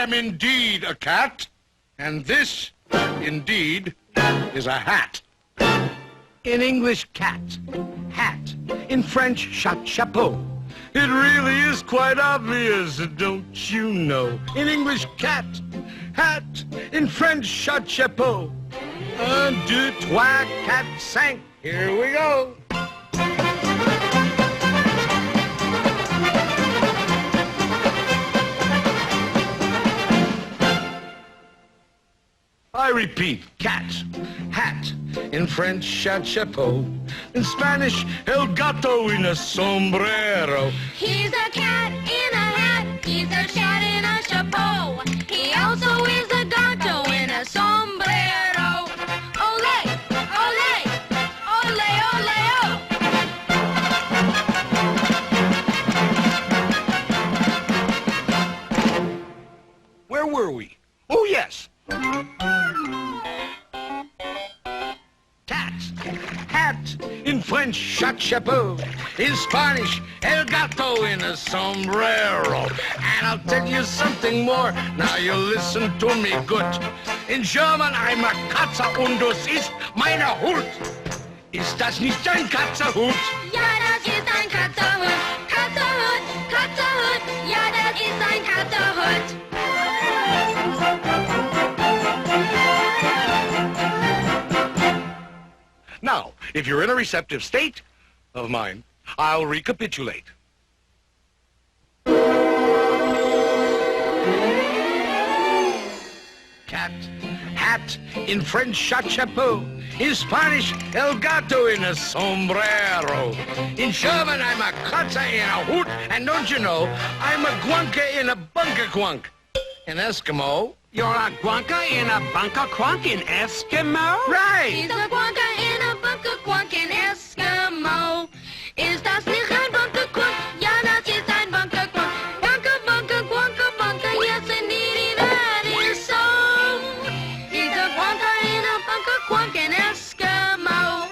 am indeed a cat, and this, indeed, is a hat. In English, cat, hat. In French, chapeau. It really is quite obvious, don't you know? In English, cat, hat. In French, chapeau. Un, deux, trois, quatre, cinq. Here we go. I repeat, cat, hat. In French, chapeau. In Spanish, el gato en a sombrero. He's a cat in a hat. He's a cat in a chapeau. He also is a gato in a sombrero. Ole, ole, ole, ole, oh. Where were we? Oh, yes. Cat, hat. In French, chapeau. In Spanish, el gato in a sombrero. And I'll tell you something more. Now you listen to me good. In German, I'm a Katze und das ist meine Hut. Ist das nicht ein Katzerhut? Ja, das ist ein Katzerhut. Katzerhut, Katzerhut. Ja, das ist ein Katzerhut. Now, if you're in a receptive state of mind, I'll recapitulate. Cat, hat. In French, chapeau. In Spanish, el gato in a sombrero. In German, I'm a Katze in a hoot. And don't you know, I'm a guanka in a bunker quunk. In Eskimo, You're a guanka in a bunker quunk in Eskimo? right. He's a guanka in a bunker quunk in Eskimo. Ist das nicht ein bunker quunk? Ja, das ist ein bunker quunk. Bunker, bunker, quunker, bunker. Yes, indeed, that is so. He's a guanka in a bunker quunk in Eskimo.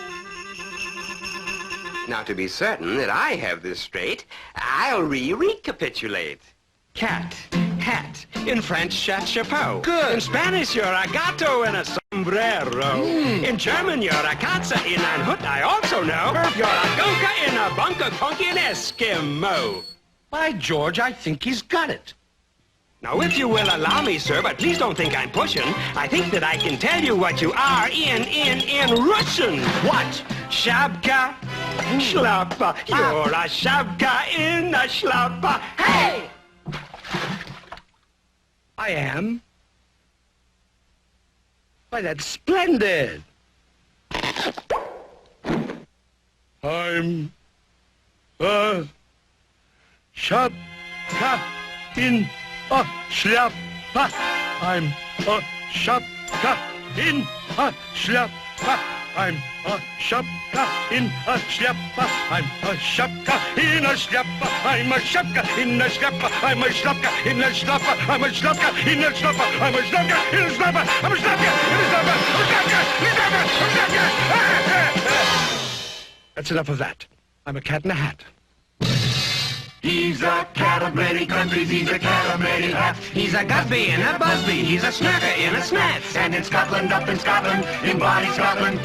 Now, to be certain that I have this straight, I'll recapitulate. Cat, hat. In French, chapeau. Good. In Spanish, you're a gato in a sombrero. In German, you're a Katze in ein Hut. I also know you're a gunka in a bunker quunk in Eskimo. By George, I think he's got it. Now, if you will allow me, sir, but please don't think I'm pushing, I think that I can tell you what you are in Russian. What? Shabka, shlappa. You're a shabka in a shlappa. Hey! I am. Why, that's splendid. I'm a shapka in a shlappa. I'm a shapka in a shlappa. I'm a shapka in a shlappa. I'm a shapka in a shlappa. I'm a shapka in a shlappa. I'm a shapka in a shlappa. I'm a shapka in a shlappa. I'm a shapka in a shlappa. I'm a shapka in a shlappa. That's enough of that. I'm a cat in a hat. He's a cat of many countries, he's a cat of many hats. He's a Gusby and a Busby, he's a Snurker in a Snats. And in Scotland, up in Scotland, in Bonnie, Scotland.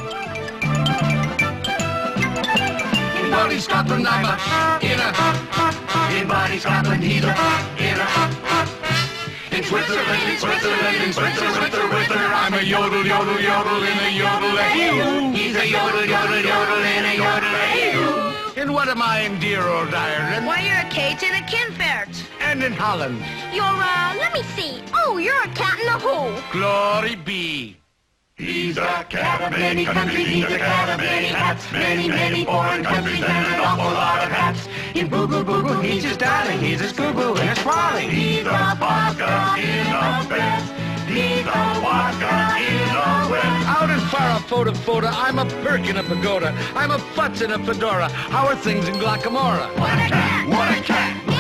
In Bonnie, Scotland, I'm a in Bonnie, Scotland, he's a in Switzerland, I'm a yodel, yodel, yodel in a yodel-a-hoo. He's a yodel, yodel, yodel in a yodel-a-hoo. And what am I in dear old Ireland? Why, you're a Kate and a Kinfert. And in Holland. You're, let me see. Oh, you're a cat in a hole. Glory be. He's a cat of many countries, he's a cat of many hats. Many, many foreign countries and an awful lot of hats. In Boo Boo Boo Boo, he's a darling, he's a Scoo Boo and a Swirling. He's a vodka in a bed. He's a vodka in a wet. Out in Farah, I'm a Perk in a pagoda. I'm a Futz in a fedora. How are things in Glockamora? What a cat! What a cat!